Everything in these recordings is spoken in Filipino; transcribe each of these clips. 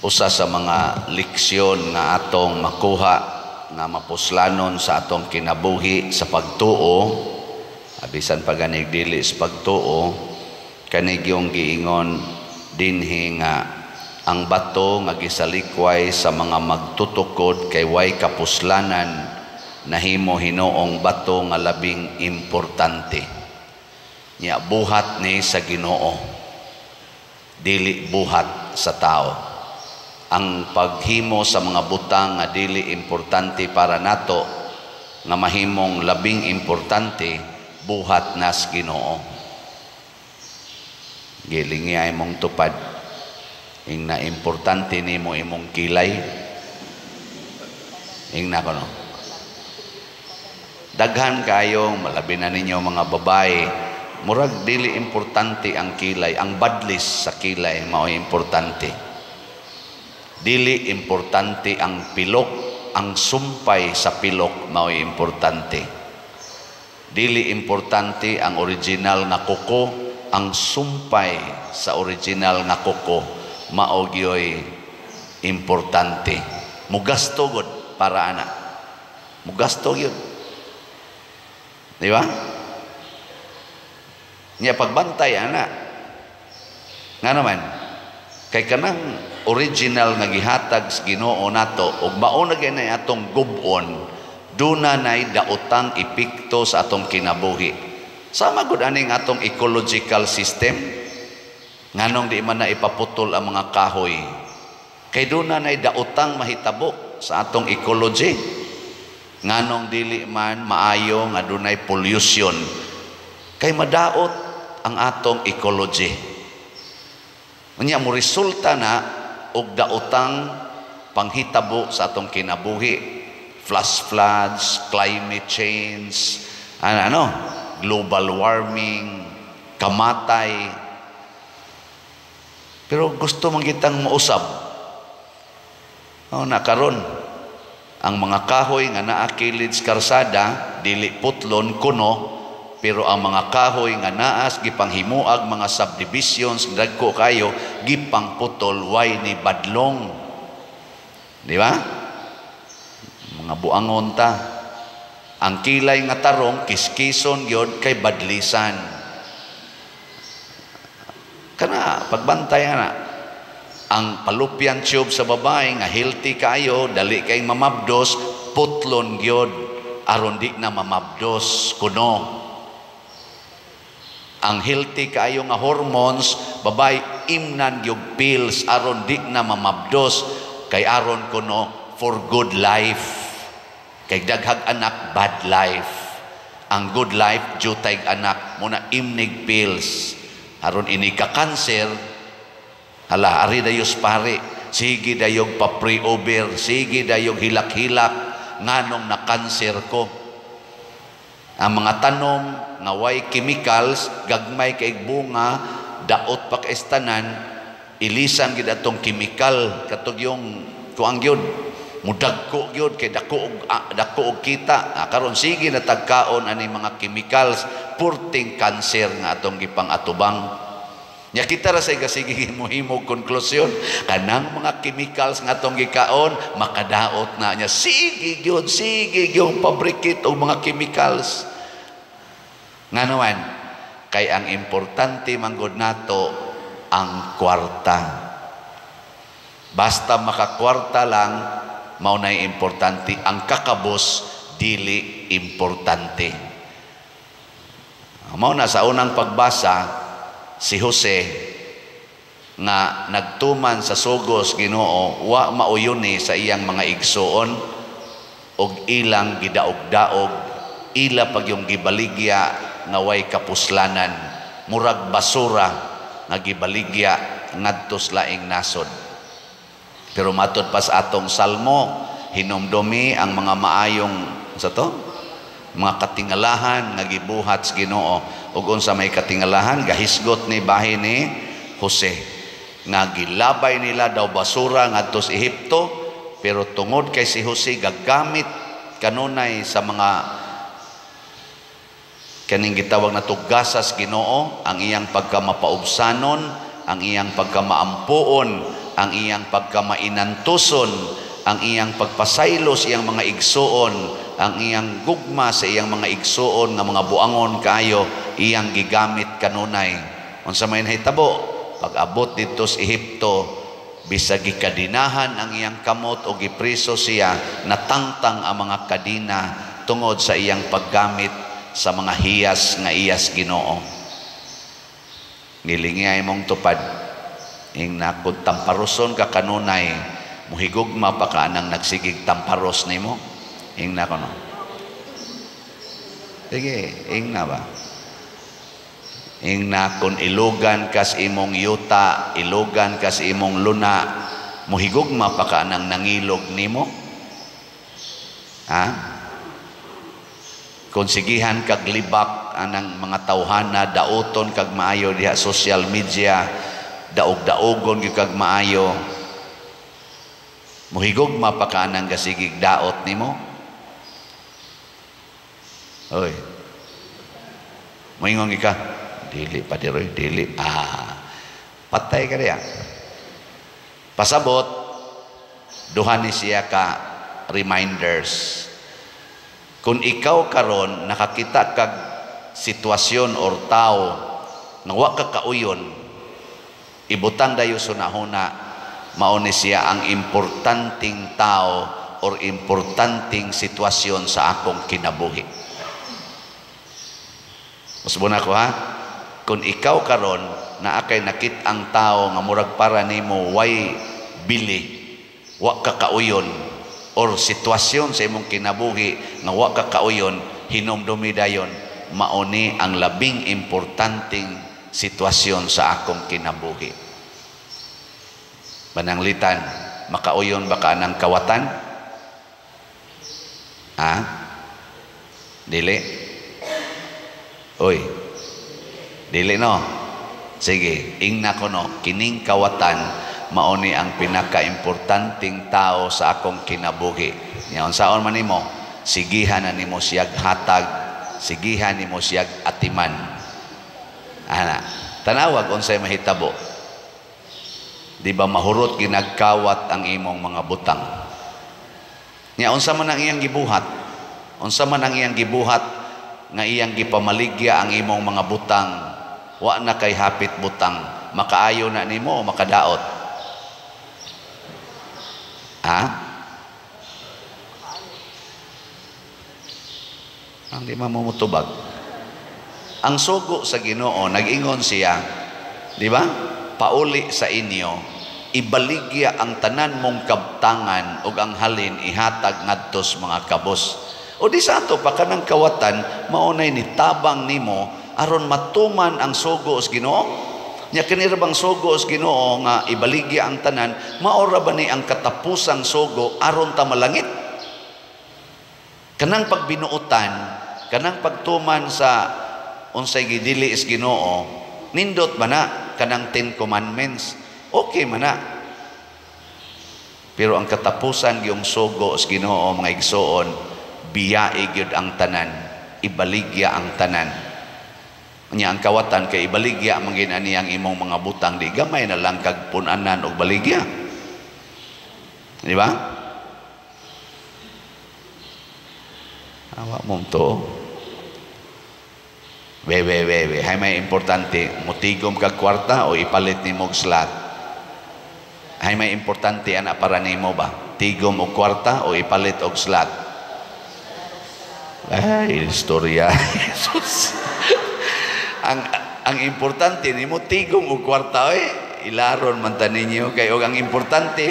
usa sa mga leksyon nga atong makuha nga mapuslanon sa atong kinabuhi sa pagtuo, abisan pa ganig dili sa pagtuo, kanig yung giingon dinhi nga ang bato nga gisalikway sa mga magtutukod kay way kapuslanan nahimo hinuong bato nga labing importante. Nya buhat ni sa Ginoo, dili buhat sa tao. Ang paghimo sa mga butang nga dili importante para nato nga mahimong labing importante, buhat nas Ginoo. Gilingi ay mong tupad ing na importante nimo imong kilay ing na kono. Daghan kayo malabi na ninyo mga babae, murag dili importante ang kilay, ang badlis sa kilay mao importante. Dili importante ang pilok, ang sumpay sa pilok mao importante. Dili importante ang original nga kuko, ang sumpay sa original nga kuko mao gyoy importante. Mugasto gud para ana. Mugasto gyud. Di ba? Nya pagbantay ana. Nga naman kay kanang original nga gihatag sa Ginoo nato ug mao na gyud atong gub-on, duna nay daotang epekto sa atong kinabuhi. Sama gud aning atong ecological system. Nganong di man na ipaputol ang mga kahoy? Kay duna nay daotang mahitabo sa atong ecology. Nganong dili man maayo nga dunay pollution? Kay madaot ang atong ecology. Unya mo resulta na og daotang panghitabo sa atong kinabuhi. Flash floods, climate change, global warming, kamatay. Pero gusto man kitang mausab. Nakaron ang mga kahoy nga naa kilid sa karsada dili putlon kuno, pero ang mga kahoy nga naas gipanghimuag mga subdivisions dagko kayo gipangputol way ni badlong. Di ba? Mga buangon ta. Ang kilay nga tarong kiskison gyud kay badlisan. Kana pagbantay na ang fallopian tube sa babae nga healthy kayo, dali kay mamabdos, putlon gyud aron di na mamabdos kuno. Ang healthy kayo nga hormones, babae imnan gyud pills aron di na mamabdos kay aron kuno for good life. Kay daghag anak bad life. Ang good life jutay anak muna imnig pills aron ini ka cancer. Hala, ari dayos pare, sige dayog pa pre-over, sige dayog hilak-hilak, nganong na cancer ko. Ang mga tanom nga way chemicals, gagmay kay bunga, daot pa kaistanan, ilisan gid atong chemical, katog yung kuang gyud, mudagko gyud kay dako og kita. Karon sige na tagkaon ani mga chemicals, purting cancer nga atong gipang-atubang. Nya kita ra say kasige himo konklusyon kanang mga chemicals nga atong gikaon makadaot na nya sige gyud pabrikit og mga chemicals. Nganoan kay ang importante manggod nato ang kwarta. Basta makakwarta lang mao nay importante, ang kakabos dili importante. Mao na sa unang pagbasa si Jose nga nagtuman sa sugos Ginoo, wa mauyoni sa iyang mga igsuon og ilang gidaog-daog, ila pag yung gibaligya nga way kapuslanan, murag basura nga gibaligya ngadto sa laing nasod. Pero matud pa sa atong salmo, hinumdumi ang mga maayong mga katingalahan nga gibuhat sa Ginoo. Ug unsa may katingalahan, gahisgot ni bahin ni Jose nga gilabay nila daw basura ngadto sa Ehipto, pero tungod kay si Jose gagamit kanunay sa mga kaning gitawag na tugasas Ginoo, ang iyang pagkamapaubsanon, ang iyang pagkamaampuon ang iyang pagkamainantuson, ang iyang pagpasaylos iyang mga igsuon, ang iyang gugma sa iyang mga igsuon nga mga buangon kaayo iyang gigamit kanunay. Unsa may nahitabo pag-abot dito sa Ehipto, bisag gikadinahan ang iyang kamot o gipriso siya, natangtang ang mga kadina tungod sa iyang paggamit sa mga hiyas nga iyas Ginoo. Nilingay mong tupad ing nakod tamparoson ka kanunay, muhigugma pa ka nang nagsigig tamparos nimo. Ing na ko no. Sige, ing na ba? Ing na kun ilugan kas imong yuta, ilugan kas imong luna, muhigugma pa ka nang nangilog nimo. Ha? Kung sigihan kag libak anang mga tawhana, daoton kag maayo diha social media, daog-daogon gyud kag maayo, muhigugma pa ka nang gasigig daot nimo. Oy, moingon ka, dili pa diroy, dili. Patay ka diya. Pasabot, duha ni siya ka reminders. Kung ikaw karon nakakita kag sitwasyon or tao nga wa ka kauyon, ibutang dayo sunahuna, mao ni siya ang importanteng tao or importanteng sitwasyon sa akong kinabuhi. Masubon ako ha, kung ikaw karon na akay nakit ang tao nga murag para nimo way bili, wa ka kauyon, or sitwasyon sa imong kinabuhi nga wa ka kauyon, hinumdumi dayon, mauni ang labing importanteng sitwasyon sa akong kinabuhi. Pananglitan, makauyon ba ka ng kawatan? Ha? Dili? Oy, dili no? Sige, ingna ko no, kining kawatan, mauni ang pinaka-importanting tao sa akong kinabuhi. Ngayon, saon man nimo, sigihan na nimo siyag hatag, sigihan nimo siyag atiman. Ana, tanawag unsay mahitabo. Di ba mahurot ginagkawat ang imong mga butang? Nya unsa man ang iyang gibuhat? Unsa man ang iyang gibuhat nga iyang gipamaligya ang imong mga butang, wa na kay hapit butang, makaayo na nimo o makadaot? Ha? Ang di mamumutubag. Ang sugo sa Ginoo, nag-ingon siya, di ba? Pauli sa inyo, ibaligya ang tanan mong kabtangan ug ang halin ihatag ngadtos mga kabos. O di sa ato pa kanang kawatan, maunay ni tabang nimo aron matuman ang sugo sa Ginoo. Nya kinira bang sugo sa Ginoo nga ibaligya ang tanan, maora ba ni ang katapusang sugo aron ta malangit? Kanang pagbinuotan, kanang pagtuman sa unsay gidili is Ginoo, nindot man na kanang 10 commandments, okay man na. Pero ang katapusan yung sugo sa Ginoo, mga igsoon, biyae gyud ang tanan, ibaligya ang tanan. Nya ang kawatan kay ibaligya mangin ani ang imong mga butang, di gamay na lang kag punanan og baligya. Di ba? Awa mo to. Bebe, hay may importante, mutigom kag kwarta o ipalit nimo og slot. Hay may importante ana para nimo ba? Tigom og kwarta o ipalit og slot. Ay, istorya. Jesus. ang importante nimo tigom og kwarta ilaron man ta ninyo kay og ang importante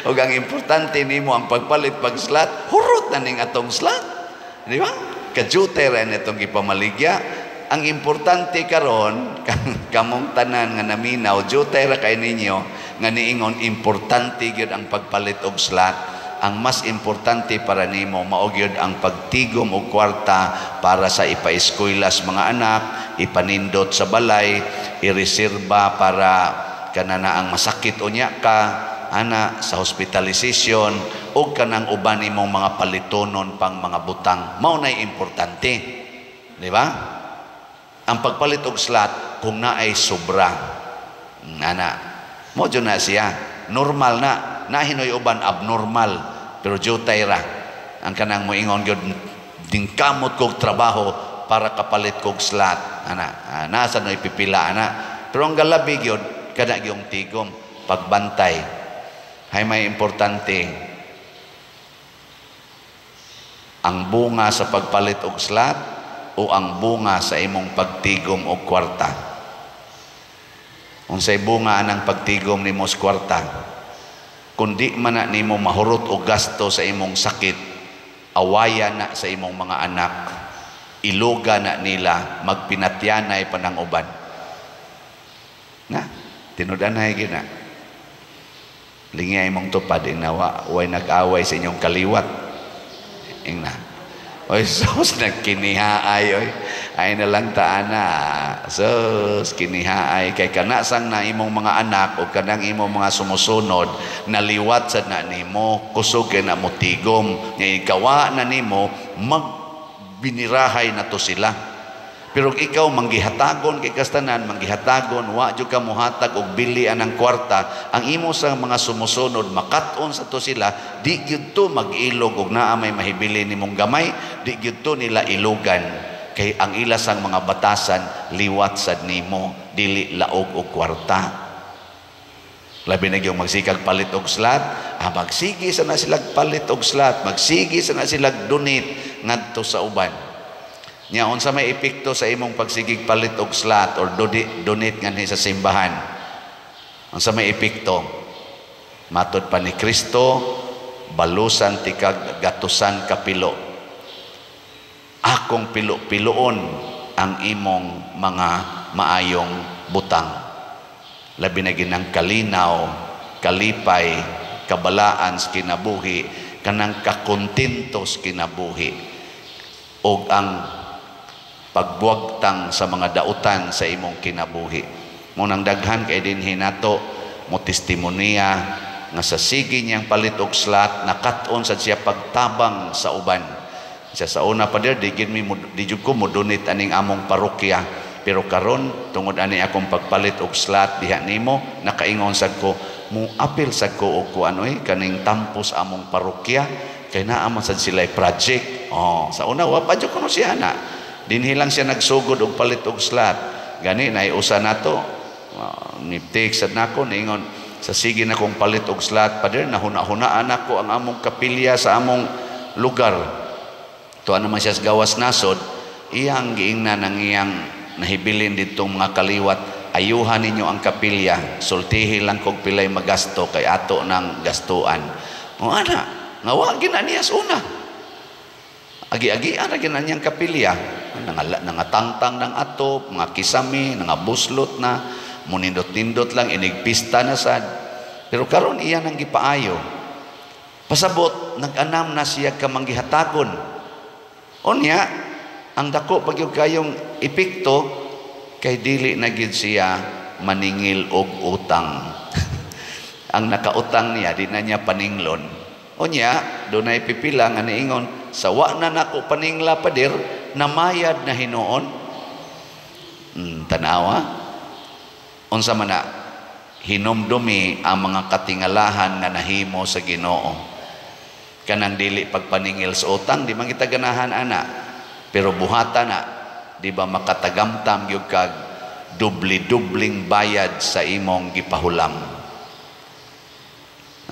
og ang importante nimo ang pagpalit pag slot, hurot na ning atong slot. Di ba? Kajuter na itong ipamaligya. Ang importante karon kamong tanan nga naminaw, juter kay ninyo nga niingon importante gyud ang pagpalit og slot. Ang mas importante para nimo mao gyud ang pagtigom og kwarta para sa ipaeskwela's mga anak, ipanindot sa balay, ireserba para kanana ang masakit unya ka ana sa hospitalization o kanang uban imong mga palitonon pang mga butang. Mao nay importante, di ba? Ang pagpalit og slot kung naay sobra ana Mo dyan na siya. Normal na. Nahinoy uban abnormal. Pero jutay ra. Ang kanang moingon yun, dingkamot kog trabaho para kapalit kog slot. Nasa no ipipila, Pero ang galabig yun, kada yung tigom. Pagbantay. Hay may importante. Ang bunga sa pagpalit og slot o ang bunga sa imong pagtigom og kwarta. Unsay bunga anang pagtigom nimo sa kwarta? Kundi man na nimo mahurot og gasto sa imong sakit, awayan na sa imong mga anak, iluga na nila, magpinatyanay panang uban. Na, tinudanay gina. Lingay imong tupad, inawa, way nag-away sa inyong kaliwat. Ingna. Oy, sus, nagkinihaay, oy. Ay na lang taana. Sus, kinihaay. Kay kanasang na imong mga anak o kanang imong mga sumusunod, naliwat sa na nimo, kusog na mo tigom. Nga ikawa na nimo, magbinirahay na to sila. Pero ikaw manggihatagon kay kastanan, manggihatagon, wa jud ka mohatag og bili anang kwarta, ang imo sa mga sumusunod makat-on sa to sila, di gyud to mag-ilog og naa may mahibili nimong gamay, di gyud to nila ilugan kay ang ila sang mga batasan liwat sad nimo, dili laog og kwarta. Labi na yung magsikag palit og slot, magsigi sana sila palit og slot, magsigi sana sila donate ngadto sa uban. Nya unsa may epekto sa imong pagsigig palit og slot or donate nganhi sa simbahan? Unsa may epekto? Matud pa ni Kristo, balusan ti kag gatusan kapilo. Akong pilo-piloon ang imong mga maayong butang. Labi na ginang kalinaw, kalipay, kabalaan sa kinabuhi, kanang kakontentos kinabuhi, og ang pagbuwagtang sa mga dautan sa imong kinabuhi. Munang daghan kay dinhi nato mo testimonya nga sa sige niyang palit og slot, nakat-on sad siya pagtabang sa uban. Siya sa una pa der di jud ko mo donate aning among parokya, pero karon tungod ani akong pagpalit og slot diha nimo, nakaingon sad ko mo apil sad ko og kuanoy kaning tampos among parokya kay naa man sad sila project. Sa una wa pa jud kuno siya na. Dinhi lang siya nagsugod og palit og slot. Gani naiusa nato. Niptik sad nako ningon sa sige na kong palit og slot pader nahuna-hunaan ako ang among kapilya sa among lugar. Tuwa naman siya sa gawas nasod, iyang giingnan ang iyang nahibilin ditong mga kaliwat, ayuhan ninyo ang kapilya, sultihi lang kog pilay magasto kay ato ng gastuan. O ana, nga wa gina niya sa una. Agi-agian ra gina niyang kapilya. Nangatangtang ng atop, mga kisami, buslot na, munindot-nindot lang, inigpista na sad. Pero karon iyan ang gipaayo. Pasabot, nag-anam na siya kamanggihatagon. Unya, ang dako pagyud kayong epekto, kay dili na gid siya maningil og utang. Ang nakautang niya, di na niya paninglon. Unya, dunay pipila nga niingon, sawa na nako paningla padir, namayad na hinoon. Tanawa unsa man na hinumdumi ang mga katingalahan nga nahimo sa Ginoo, kanang dili pagpaningil sa utang, di man kita ganahan ana, pero buhata na, di ba makatagamtam gyud kag dubli-dubling bayad sa imong gipahulam.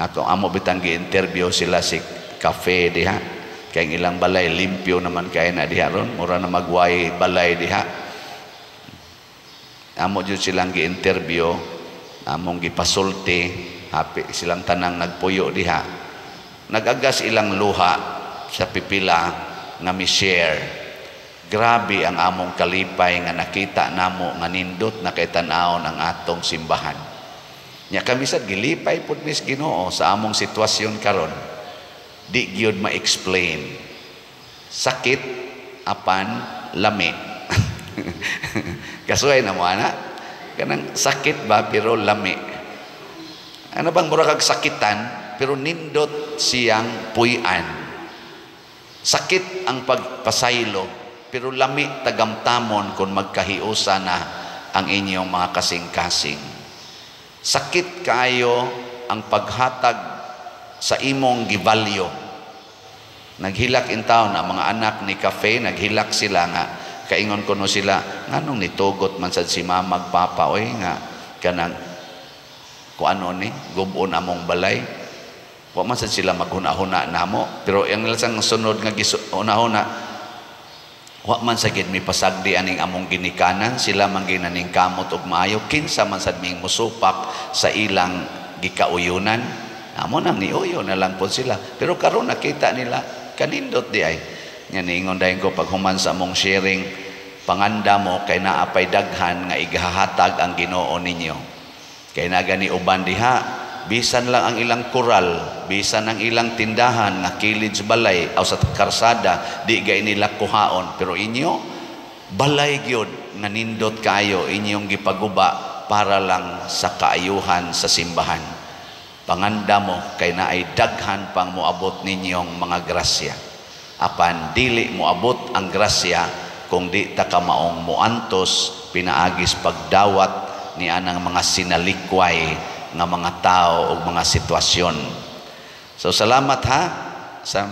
Ako amo bitang gi-interview sila si Cafe diha, kay ilang balay limpyo naman kay na diha ron, mura na magway balay diha. Amo jud silang gi-interview, among gipasulti, happy silang tanang nagpuyo diha. Nagagas ilang luha sa pipila nga mi-share. Grabe ang among kalipay nga nakita namo nga nindot na kay tan-awon ang atong simbahan. Nya kami sad gilipay pud mis Ginoo sa among sitwasyon karon. Di gyud ma-explain. Sakit apan lami. Kasuay na mo ana. Kanang sakit ba pero lami. Ano bang mura kag sakitan pero nindot siyang puy-an. Sakit ang pagpasaylo pero lami tagamtamon kung magkahiusa na ang inyong mga kasing-kasing. Sakit kaayo ang paghatag sa imong givalyo. Naghilak intaw na mga anak ni Cafe, naghilak sila nga kaingon kuno sila nganong nitugot man sad si mama papa oy nga kanang kuano ni gubon among balay. Wa man sad sila maghuna-huna namo, pero ang lasang sunod nga gisuna-huna wa man sagid mi pasagdi aning among ginikanan, sila man ginaning kamot ug maayo kinsa man sad ming musupak sa ilang gikauyunan. Amo nang niuyo na lang po sila, pero karon nakita nila kanindot di ay nya niingon dayon ko pag human sa among sharing, panganda mo kay naapay daghan nga igahatag ang Ginoo ninyo. Kay na gani uban diha, bisan lang ang ilang koral, bisan ang ilang tindahan nga kilid sa balay o sa karsada, di gay nila kuhaon, pero inyo balay gyud nga nindot kayo inyong gipaguba para lang sa kaayuhan sa simbahan. Panganda mo kay naay daghan pang moabot ninyong mga grasya. Apan dili moabot ang grasya kung di ta ka maong muantos pinaagis pagdawat ni anang mga sinalikway nga mga tao o mga sitwasyon. So salamat ha sa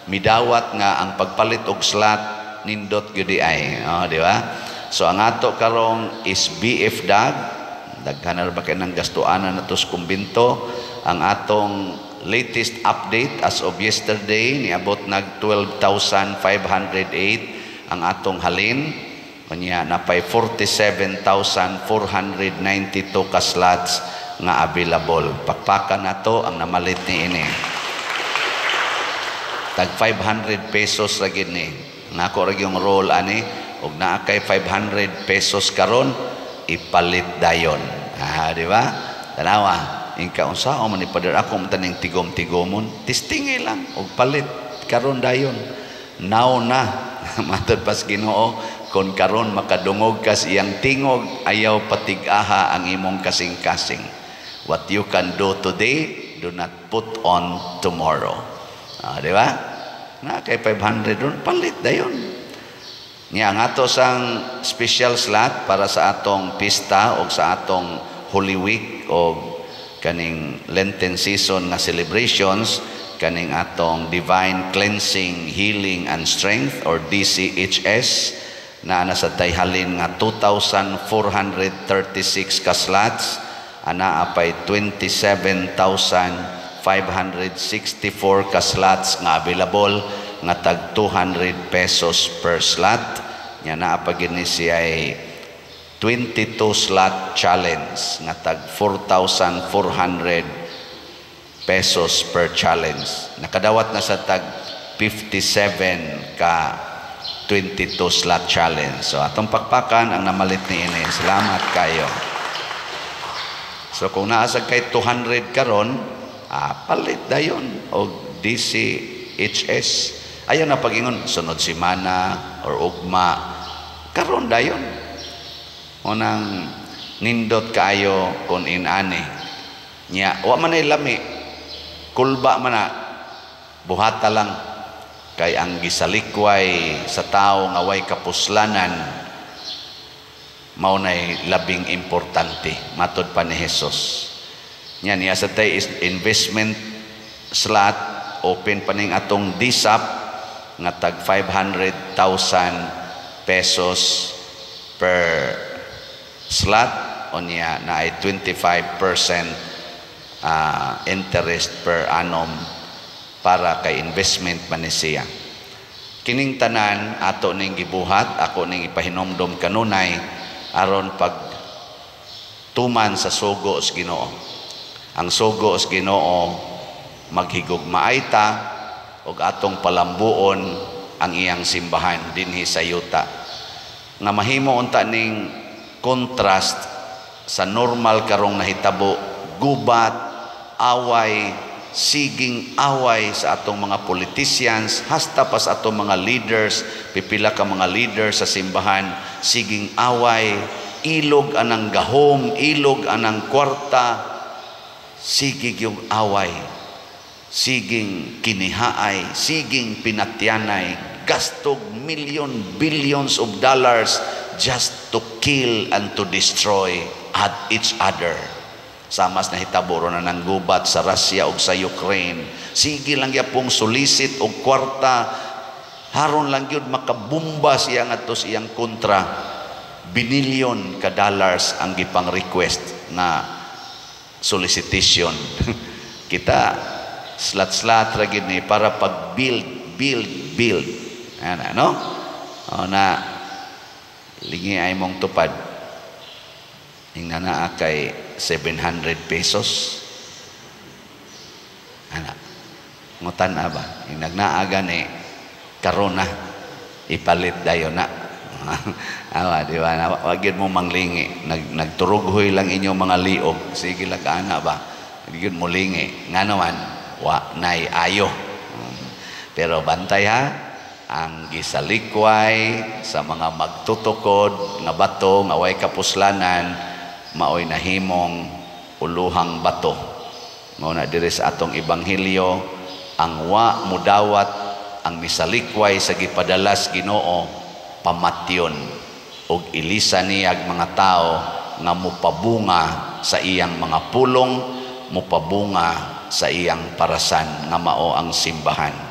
midawat nga ang pagpalit og slot nindot gyud ay, di ba? So ang ato karong is BF daghan na ba kay nang gastuanan natos kumbinto. Ang atong latest update as of yesterday niabot nag 12,508 ang atong halin. Kanya napay 47,492 ka slots nga available. Pakpakan na to ang namalit ni ini. Tag 500 pesos ra gid ni. Nako ra yung roll ani ug naa kay 500 pesos karon ipalit dayon. Di ba? Tanawa. Ingka unsao man ipadar ako taning tigom-tigomon. Tistingi lang og palit karon dayon. Now na matud pas Ginoo kon karon makadungog ka sa iyang tingog ayaw patig-aha ang imong kasing-kasing. What you can do today, do not put on tomorrow. Di ba? Na kay 500 ron palit dayon. Nya ang ato sang special slot para sa atong pista o sa atong Holy Week o kaning Lenten season na celebrations, kaning atong Divine Cleansing, Healing and Strength or DCHS na nasa tayhalin nga 2,436 ka slots, ana apay 27,564 ka slots nga available nga tag 200 pesos per slot. Nya naa pa gini siya ay 22 slot challenge nga tag 4,400 pesos per challenge. Nakadawat na sa tag 57 ka 22 slot challenge. So atong pakpakan ang namalit ni ini. Salamat kayo. So kung naasag kay 200 karon, palit dayon og DCHS. Ayaw na pagingon sunod semana or ugma karon dayon. Unang nindot kayo kung inani nya wa man ay lami kulba man na buhata lang kay ang gisalikway sa tao nga way kapuslanan mao nay labing importante matud pa ni Hesus. Nya niya sa tay investment slot open paning atong DSAP nga tag 500,000 pesos per slot o niya na ay 25% interest per annum para kay investment man ni siya. Kining tanan ato ning gibuhat, ako ning ipahinomdom kanunay aron pag tuman sa sugo sa Ginoo. Ang sugo sa Ginoo maghigugmaay ta og atong palambuon ang iyang simbahan dinhi sa yuta. Nga mahimo unta ning contrast sa normal karong nahitabo, gubat, away, siging away sa atong mga politicians, hasta pa sa atong mga leaders, pipila ka mga leaders sa simbahan, siging away, ilog anang gahom, ilog anang kwarta, sigig yung away, siging kinihaay, siging pinatyanay, gastog billions of dollars just to kill and to destroy at each other. Samas na hitaboro na ng gubat sa Russia ug sa Ukraine. Sige lang yapong solicit og kwarta, haron lang yun makabumba siya ngadto siyang kontra. Binilyon ka dollars ang gipang request na solicitation. Kita slat-slat ra gid ni para pag build ano na lingi ay mong tupad ing naa kay 700 pesos ana ngutan ba ing nagnaaga ni karon na ipalit dayon na awa di ba na wag mo manglingi nagturughoy lang inyo mga liog sige lang ana ba gyud mo lingi nga naman wa nay ayo. Pero bantay ha, ang gisalikway sa mga magtutukod nga bato nga way kapuslanan maoy nahimong uluhang bato. Mao na diri sa atong ebanghelyo ang wa mudawat ang misalikway sa gipadalas Ginoo pamatyon ug ilisan niyag mga tao nga mupabunga sa iyang mga pulong, mupabunga sa iyang parasan nga mao ang simbahan.